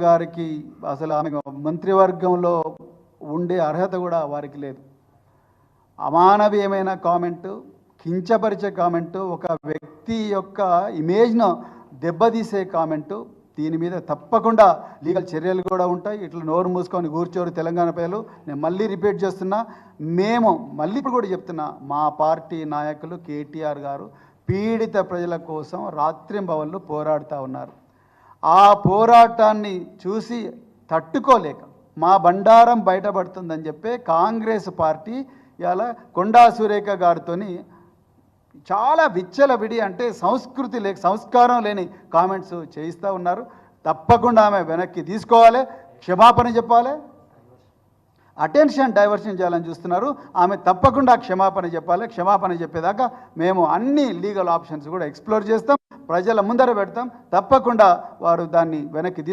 గారికి అసలు ఆమె మంత్రివర్గంలో ఉండే అర్హత కూడా వారికి లేదు. అమానవీయమైన కామెంటు, కించపరిచే కామెంటు, ఒక వ్యక్తి యొక్క ఇమేజ్ను దెబ్బతీసే కామెంటు. దీని మీద తప్పకుండా లీగల్ చర్యలు కూడా ఉంటాయి. ఇట్లా నోరు మూసుకొని కూర్చోరు తెలంగాణ ప్రజలు. నేను మళ్ళీ రిపీట్ చేస్తున్నా, మేము మళ్ళీ ఇప్పుడు కూడా చెప్తున్నా, మా పార్టీ నాయకులు కేటీఆర్ గారు పీడిత ప్రజల కోసం రాత్రింబవళ్ళు పోరాడుతూ ఉన్నారు. ఆ పోరాటాన్ని చూసి తట్టుకోలేక మా బండారం బయటపడుతుందని చెప్పి కాంగ్రెస్ పార్టీ ఇలా కొండా సురేఖ గారితో చాలా విచ్చలవిడి, అంటే సంస్కృతి లేక సంస్కారం లేని కామెంట్స్ చేయిస్తూ ఉన్నారు. తప్పకుండా ఆమె వెనక్కి తీసుకోవాలి, క్షమాపణ చెప్పాలి. అటెన్షన్ డైవర్షన్ చేయాలని చూస్తున్నారు. ఆమె తప్పకుండా క్షమాపణ చెప్పాలి. క్షమాపణ చెప్పేదాకా మేము అన్ని లీగల్ ఆప్షన్స్ కూడా ఎక్స్ప్లోర్ చేస్తాం, ప్రజల ముందర పెడతాం. తప్పకుండా వారు దాన్ని వెనక్కి